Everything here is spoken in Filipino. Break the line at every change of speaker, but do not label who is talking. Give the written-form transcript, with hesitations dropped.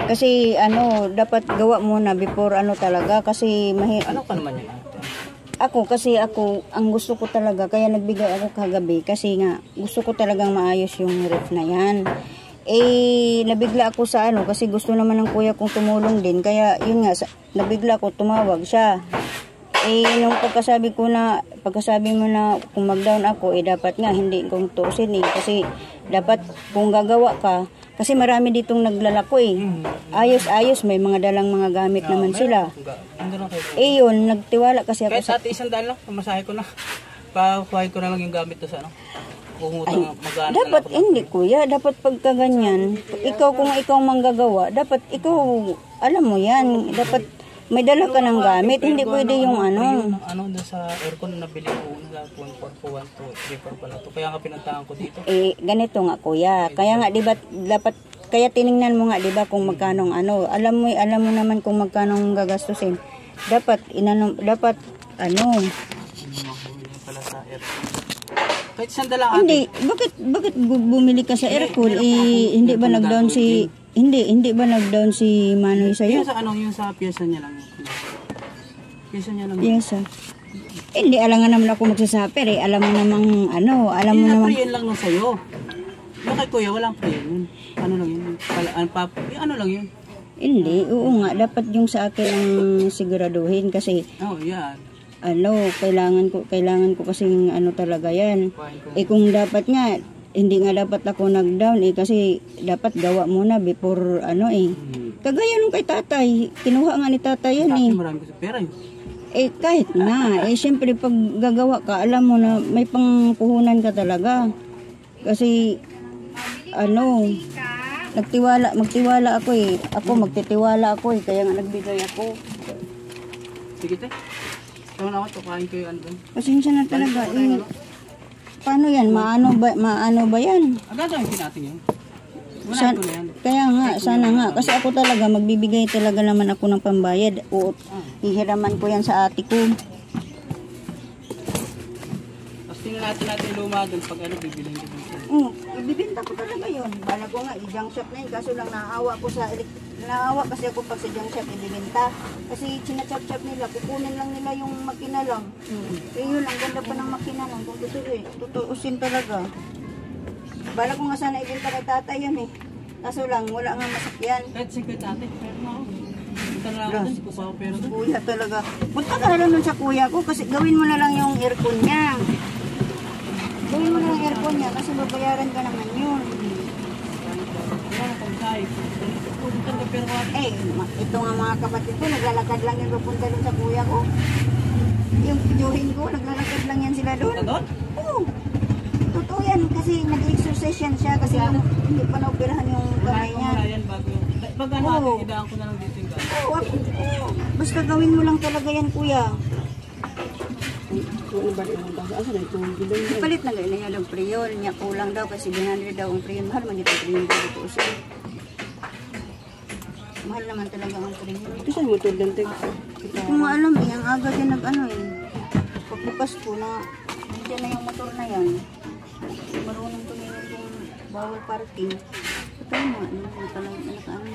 Kasi ano, dapat gawa muna before ano talaga kasi
Ano ka naman yan?
Ako, ang gusto ko talaga, kaya nagbigay ako kagabi kasi nga gusto ko talagang maayos yung ref na yan. Eh, nabigla ako sa ano kasi gusto naman ng kuya kong tumulong din. Kaya yun nga, nabigla ako, tumawag siya. Eh, nung pagkasabi mo na kung mag-down ako, eh dapat nga hindi kong tuusin eh. Kasi dapat kung gagawa ka, kasi marami ditong naglalako eh. Ayos-ayos, may mga dalang mga gamit naman sila. Eh yun, nagtiwala kasi ako
kahit sa... Kahit $100 lang, pamasahe ko na. Pakuhain ko na lang yung gamit to sa ano.
Dapat hindi kuya, dapat pagka ganyan, kung ikaw manggagawa, dapat ikaw, alam mo yan, dapat may dala ka ng gamit, hindi pwede yung ano.
Ano doon sa aircon na nabili ko na 1.4 pala to. Kaya nga pinuntahan ko dito.
Eh ganito nga kuya, kaya nga diba dapat kaya tiningnan mo nga diba kung magkano ano. Alam mo naman kung magkano gagastusin. Dapat ano.
Pala sa aircon. Kahit $100 ate.
Hindi, bakit bumili ka sa aircon? Eh hindi ba nag-down si Hindi ba nag-down si Manoy sa'yo?
Yung sa ano, yung sa pyesa niya lang. Pyesa niya lang.
Pyesa. Hindi, alangan naman ako magsasaper eh. Alam mo namang ano, alam mo naman.
Yung lang nung sa'yo. Yung kay kuya, walang pre yun. Ano lang yun? Ano lang yun?
Hindi, oo nga. Dapat yung sa akin ang siguraduhin kasi.
Oh, yan.
Ano, kailangan ko kasing ano talaga yan. Eh kung dapat nga, hindi nga dapat ako nag-down eh kasi dapat gawa muna before ano eh. Kagaya nung kay tatay, kinuha nga ni tatay yan eh.
Marami ko sa pera yun.
Eh kahit na, eh syempre pag gagawa ka, alam mo na may pangpuhunan ka talaga. Kasi ano, magtiwala ako eh. Magtitiwala ako eh, kaya nga nagbigay ako.
Sige te. Tama na ako, tukain ko yung ano.
Pasensya na talaga eh. Paano yan? Maano ba yan?
Gagawin natin yun.
Kaya nga, sana nga. Kasi ako talaga, magbibigay talaga naman ako ng pambayad. O ihiraman ko yan sa ate ko.
Tapos tingnan natin luma doon pag ano, bibilhin ko doon.
Ibibinta ko talaga yun. Bala ko nga, i-junk shop na yun. Kaso lang naawa kasi ako pag sa junk shop ibibinta. Kasi sinachop-chop nila, kukunin lang nila yung makina lang. Eh yun, ang ganda pa ng makina lang. Kung tutuusin talaga. Bala ko nga sana ibinta kay tatay yun eh. Kaso lang, wala nga masakyan.
Kahit sige tatay, pero na ako. Punta na ako doon, kusa ko pero doon.
Kuya talaga. Punta ka na lang dun sa kuya ko kasi gawin mo na lang yung aircon niya. Gawin mo na yung aircon niya kasi babayaran ka naman yun.
Wala na kong sahi.
Eh, ito nga mga kapatid ko, naglalakad lang yan papunta dun sa kuya ko. Yung videohin ko, naglalakad lang yan sila dun.
Doon?
Oo. Totoo yan kasi nag-exercise yan siya kasi hindi pa naoperahan yung kamay niya.
Pag ano natin, idaan ko na lang dito yung gano'n.
Oo. Basta gawin mo lang talaga yan kuya. Palit na gano'n yan ang priyon. Niya kulang daw kasi 700 daw ang priyon. Mahal man ito priyon dito siya. Mahal naman talaga ang priyon.
Ito saan mo ito dante?
Hindi ko nga alam eh. Ang aga din nag-ano eh. Pagbukas ko na nandiyan na yung motor na yan. Marunong tumingin yung bawal parking. Ito mo, ano talaga, ano